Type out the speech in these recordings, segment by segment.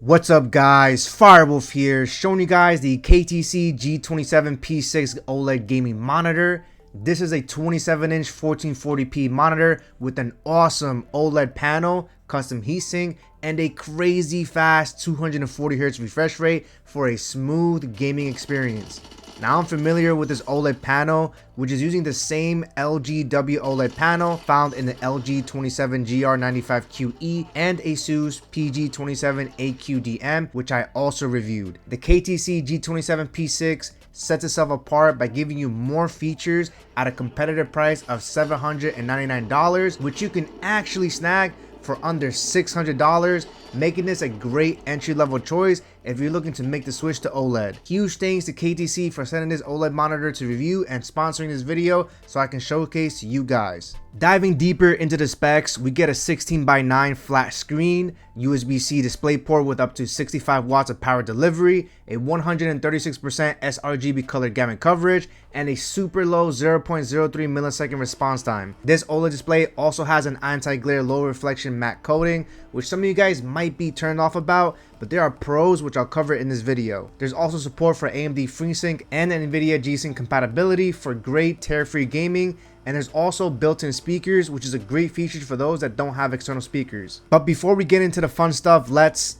What's up guys, Firewolf here, showing you guys the KTC G27P6 OLED gaming monitor. This is a 27-inch 1440p monitor with an awesome OLED panel, custom heatsink, and a crazy fast 240Hz refresh rate for a smooth gaming experience. Now I'm familiar with this OLED panel, which is using the same LG OLED panel found in the LG 27GR95QE and Asus PG27AQDM, which I also reviewed. The KTC G27P6 sets itself apart by giving you more features at a competitive price of $799, which you can actually snag for under $600, making this a great entry-level choice if you're looking to make the switch to OLED. Huge thanks to KTC for sending this OLED monitor to review and sponsoring this video so I can showcase to you guys. Diving deeper into the specs, we get a 16:9 flat screen, USB-C DisplayPort with up to 65 watts of power delivery, a 136% sRGB color gamut coverage, and a super low 0.03 millisecond response time. This OLED display also has an anti-glare low reflection matte coating, which some of you guys might be turned off about, but there are pros which I'll cover in this video. There's also support for AMD FreeSync and NVIDIA G-Sync compatibility for great tear-free gaming, and there's also built-in speakers, which is a great feature for those that don't have external speakers. But before we get into the fun stuff, let's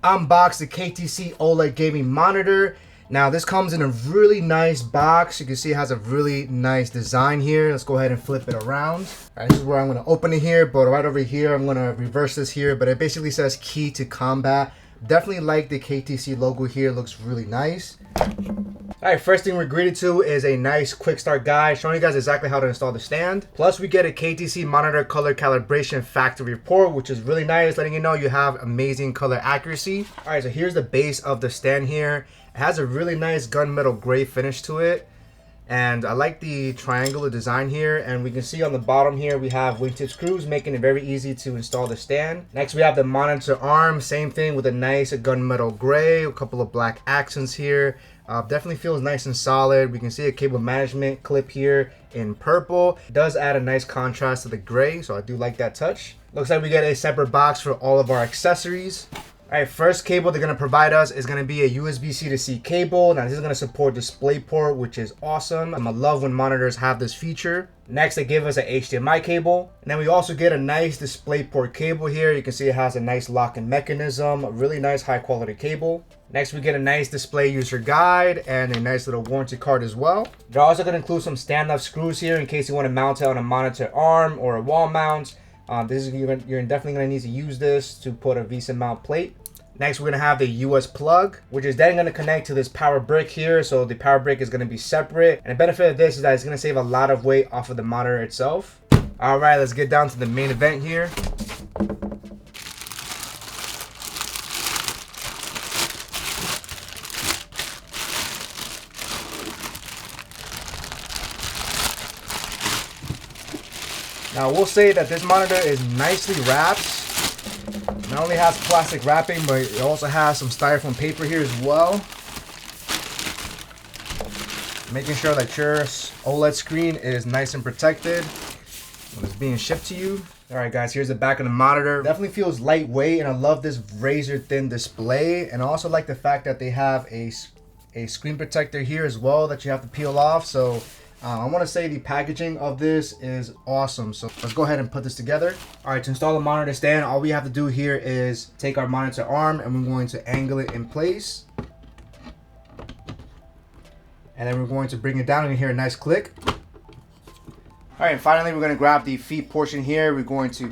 unbox the KTC OLED gaming monitor. Now this comes in a really nice box. You can see it has a really nice design here. Let's go ahead and flip it around. All right, this is where I'm going to open it here, but right over here I'm going to reverse this here, but it basically says key to combat. Definitely like the KTC logo here, looks really nice. Alright, first thing we're greeted to is a nice quick start guide showing you guys exactly how to install the stand. Plus we get a KTC monitor color calibration factory report, which is really nice, letting you know you have amazing color accuracy. Alright, so here's the base of the stand here. It has a really nice gunmetal gray finish to it. And I like the triangular design here, and we can see on the bottom here we have wingtip screws, making it very easy to install the stand. Next we have the monitor arm, same thing with a nice gunmetal gray, a couple of black accents here. Definitely feels nice and solid. We can see a cable management clip here in purple. It does add a nice contrast to the gray, so I do like that touch. Looks like we get a separate box for all of our accessories. Alright, first cable they're going to provide us is going to be a USB-C to C cable. Now this is going to support DisplayPort, which is awesome. I love when monitors have this feature. Next they give us an HDMI cable. And then we also get a nice DisplayPort cable here. You can see it has a nice locking mechanism, a really nice high quality cable. Next we get a nice display user guide and a nice little warranty card as well. They're also going to include some stand-up screws here in case you want to mount it on a monitor arm or a wall mount. You're definitely going to need to use this to put a VESA mount plate. Next, we're going to have the US plug, which is then going to connect to this power brick here. So the power brick is going to be separate. And the benefit of this is that it's going to save a lot of weight off of the monitor itself. All right, let's get down to the main event here. Now, we'll say that this monitor is nicely wrapped. Not only has plastic wrapping, but it also has some styrofoam paper here as well. Making sure that your OLED screen is nice and protected when it's being shipped to you. Alright guys, here's the back of the monitor. Definitely feels lightweight, and I love this razor thin display. And I also like the fact that they have a screen protector here as well that you have to peel off. So I want to say the packaging of this is awesome. So let's go ahead and put this together. All right, to install the monitor stand, all we have to do here is take our monitor arm and we're going to angle it in place. And then we're going to bring it down and you hear a nice click. All right, and finally we're going to grab the feet portion here. We're going to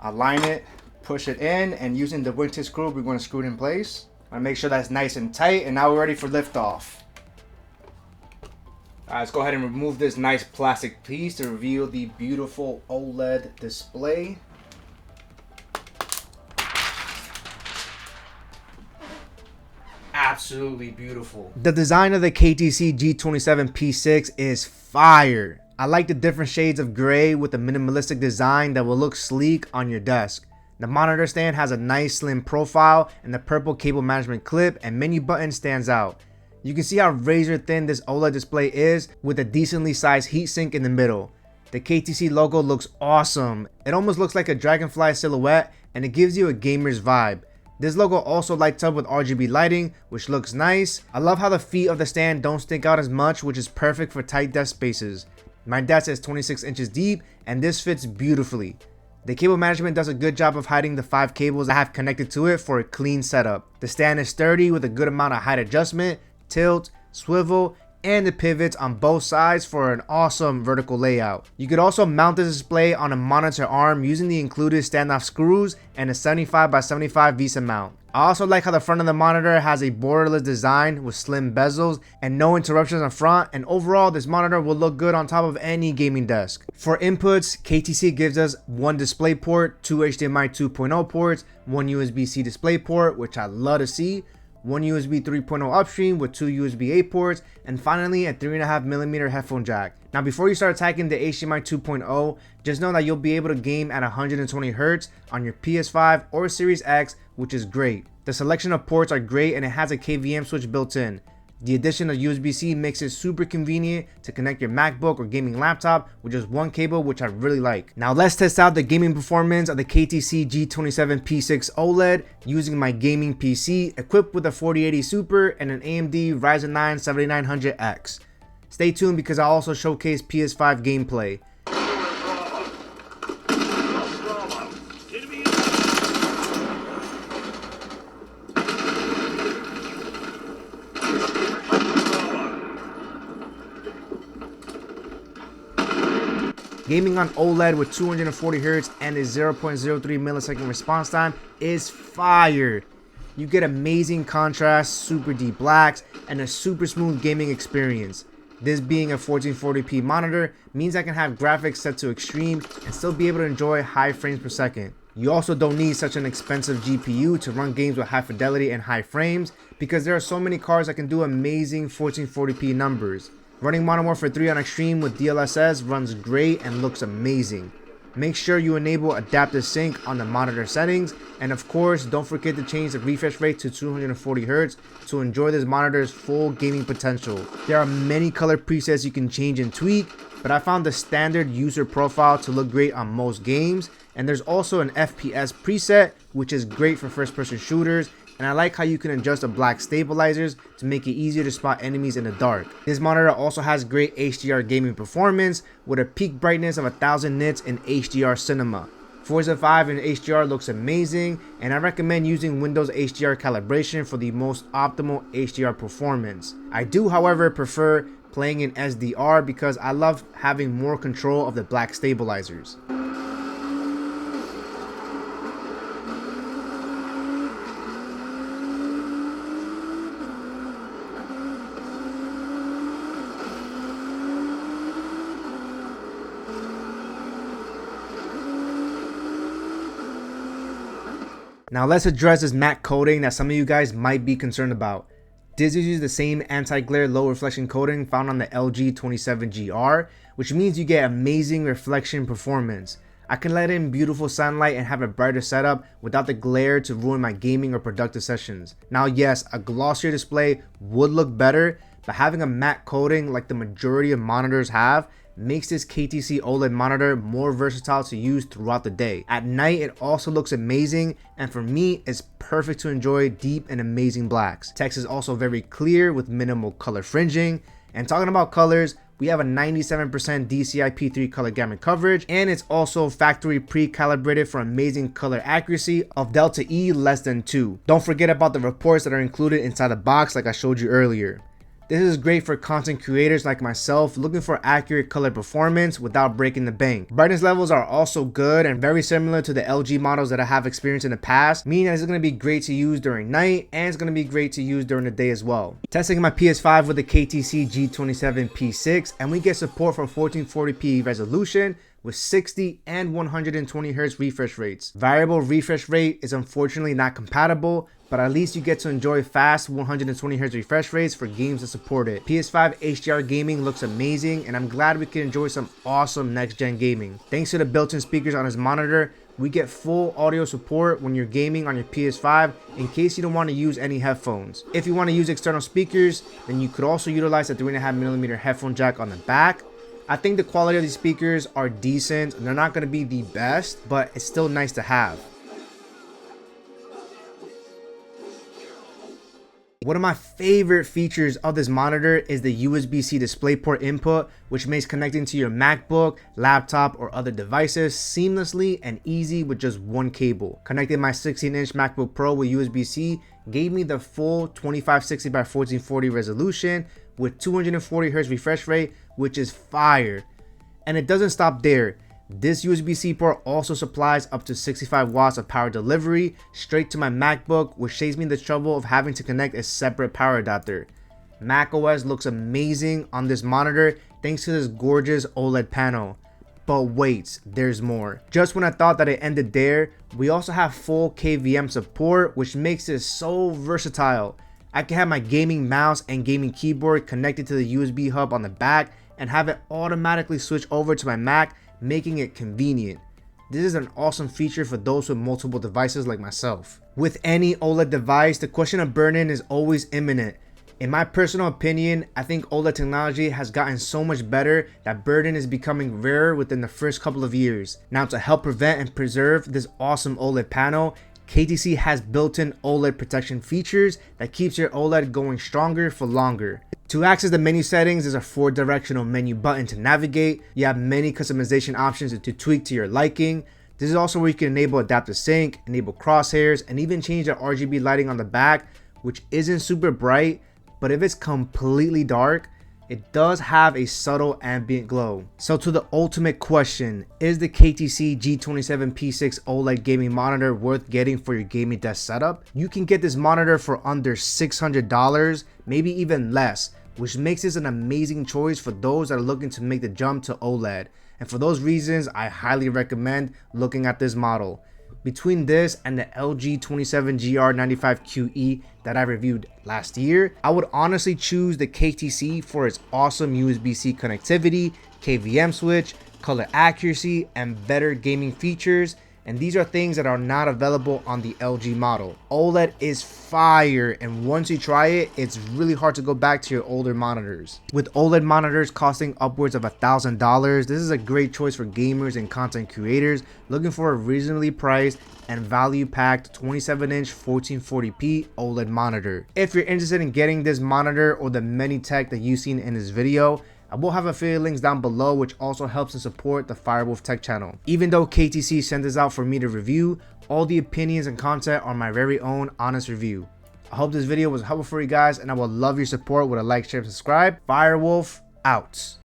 align it, push it in, and using the wingtip screw, we're going to screw it in place. I make sure that's nice and tight, and now we're ready for liftoff. Alright, let's go ahead and remove this nice plastic piece to reveal the beautiful OLED display. Absolutely beautiful. The design of the KTC G27P6 is fire. I like the different shades of gray with a minimalistic design that will look sleek on your desk. The monitor stand has a nice slim profile, and the purple cable management clip and menu button stands out. You can see how razor thin this OLED display is with a decently sized heatsink in the middle. The KTC logo looks awesome. It almost looks like a dragonfly silhouette, and it gives you a gamer's vibe. This logo also lights up with RGB lighting, which looks nice. I love how the feet of the stand don't stick out as much, which is perfect for tight desk spaces. My desk is 26 inches deep, and this fits beautifully. The cable management does a good job of hiding the 5 cables I have connected to it for a clean setup. The stand is sturdy with a good amount of height adjustment, tilt, swivel, and the pivots on both sides for an awesome vertical layout. You could also mount this display on a monitor arm using the included standoff screws and a 75x75 VESA mount. I also like how the front of the monitor has a borderless design with slim bezels and no interruptions on front, and overall this monitor will look good on top of any gaming desk. For inputs, KTC gives us one display port, 2 HDMI 2.0 ports, one USB-C display port, which I love to see, one USB 3.0 upstream with 2 USB-A ports, and finally a 3.5mm headphone jack. Now before you start attacking the HDMI 2.0, just know that you'll be able to game at 120Hz on your PS5 or Series X, which is great. The selection of ports are great and it has a KVM switch built in. The addition of USB-C makes it super convenient to connect your MacBook or gaming laptop with just one cable, which I really like. Now let's test out the gaming performance of the KTC G27P6 OLED using my gaming PC equipped with a 4080 Super and an AMD Ryzen 9 7900X. Stay tuned because I also showcase PS5 gameplay. Gaming on OLED with 240Hz and a 0.03 millisecond response time is fire. You get amazing contrast, super deep blacks, and a super smooth gaming experience. This being a 1440p monitor means I can have graphics set to extreme and still be able to enjoy high frames per second. You also don't need such an expensive GPU to run games with high fidelity and high frames because there are so many cards that can do amazing 1440p numbers. Running Modern Warfare 3 on Extreme with DLSS runs great and looks amazing. Make sure you enable adaptive sync on the monitor settings, and of course don't forget to change the refresh rate to 240Hz to enjoy this monitor's full gaming potential. There are many color presets you can change and tweak, but I found the standard user profile to look great on most games, and there's also an FPS preset which is great for first person shooters, and I like how you can adjust the black stabilizers to make it easier to spot enemies in the dark. This monitor also has great HDR gaming performance with a peak brightness of 1000 nits in HDR cinema. Forza 5 in HDR looks amazing, and I recommend using Windows HDR calibration for the most optimal HDR performance. I do, however, prefer playing in SDR because I love having more control of the black stabilizers. Now let's address this matte coating that some of you guys might be concerned about. This uses the same anti-glare low reflection coating found on the LG 27GR, which means you get amazing reflection performance. I can let in beautiful sunlight and have a brighter setup without the glare to ruin my gaming or productive sessions. Now yes, a glossier display would look better, but having a matte coating like the majority of monitors have makes this KTC OLED monitor more versatile to use throughout the day. At night, it also looks amazing, and for me, it's perfect to enjoy deep and amazing blacks. Text is also very clear with minimal color fringing, and talking about colors, we have a 97% DCI-P3 color gamut coverage, and it's also factory pre-calibrated for amazing color accuracy of delta E less than 2. Don't forget about the reports that are included inside the box like I showed you earlier. This is great for content creators like myself looking for accurate color performance without breaking the bank. Brightness levels are also good and very similar to the LG models that I have experienced in the past, meaning that it's going to be great to use during night and it's going to be great to use during the day as well. Testing my PS5 with the KTC G27P6, and we get support for 1440p resolution with 60 and 120Hz refresh rates. Variable refresh rate is unfortunately not compatible, but at least you get to enjoy fast 120Hz refresh rates for games that support it. PS5 HDR gaming looks amazing, and I'm glad we can enjoy some awesome next-gen gaming. Thanks to the built-in speakers on this monitor, we get full audio support when you're gaming on your PS5 in case you don't want to use any headphones. If you want to use external speakers, then you could also utilize the 3.5mm headphone jack on the back. I think the quality of these speakers are decent, and they're not going to be the best, but it's still nice to have. One of my favorite features of this monitor is the USB-C DisplayPort input, which makes connecting to your MacBook, laptop, or other devices seamlessly and easy with just one cable. Connecting my 16-inch MacBook Pro with USB-C gave me the full 2560 by 1440 resolution with 240Hz refresh rate, which is fire. And it doesn't stop there. This USB-C port also supplies up to 65 watts of power delivery straight to my MacBook, which saves me the trouble of having to connect a separate power adapter. macOS looks amazing on this monitor thanks to this gorgeous OLED panel. But wait, there's more. Just when I thought that it ended there, we also have full KVM support, which makes it so versatile. I can have my gaming mouse and gaming keyboard connected to the USB hub on the back and have it automatically switch over to my Mac, making it convenient. This is an awesome feature for those with multiple devices like myself. With any OLED device, the question of burn-in is always imminent. In my personal opinion, I think OLED technology has gotten so much better that burn-in is becoming rarer within the first couple of years. Now, to help prevent and preserve this awesome OLED panel, KTC has built-in OLED protection features that keeps your OLED going stronger for longer. To access the menu settings, there's a 4-directional menu button to navigate. You have many customization options to tweak to your liking. This is also where you can enable adaptive sync, enable crosshairs, and even change the RGB lighting on the back, which isn't super bright, but if it's completely dark, it does have a subtle ambient glow. So to the ultimate question, is the KTC G27P6 OLED gaming monitor worth getting for your gaming desk setup? You can get this monitor for under $600, maybe even less, which makes this an amazing choice for those that are looking to make the jump to OLED. And for those reasons, I highly recommend looking at this model. Between this and the LG 27GR95QE that I reviewed last year, I would honestly choose the KTC for its awesome USB-C connectivity, KVM switch, color accuracy, and better gaming features. And these are things that are not available on the LG model. OLED is fire, and once you try it, it's really hard to go back to your older monitors. With OLED monitors costing upwards of $1,000, this is a great choice for gamers and content creators looking for a reasonably priced and value-packed 27-inch 1440p OLED monitor. If you're interested in getting this monitor or the many tech that you've seen in this video, I will have affiliate links down below, which also helps to support the Firewolf Tech channel. Even though KTC sent this out for me to review, all the opinions and content are my very own honest review. I hope this video was helpful for you guys, and I would love your support with a like, share, and subscribe. Firewolf out.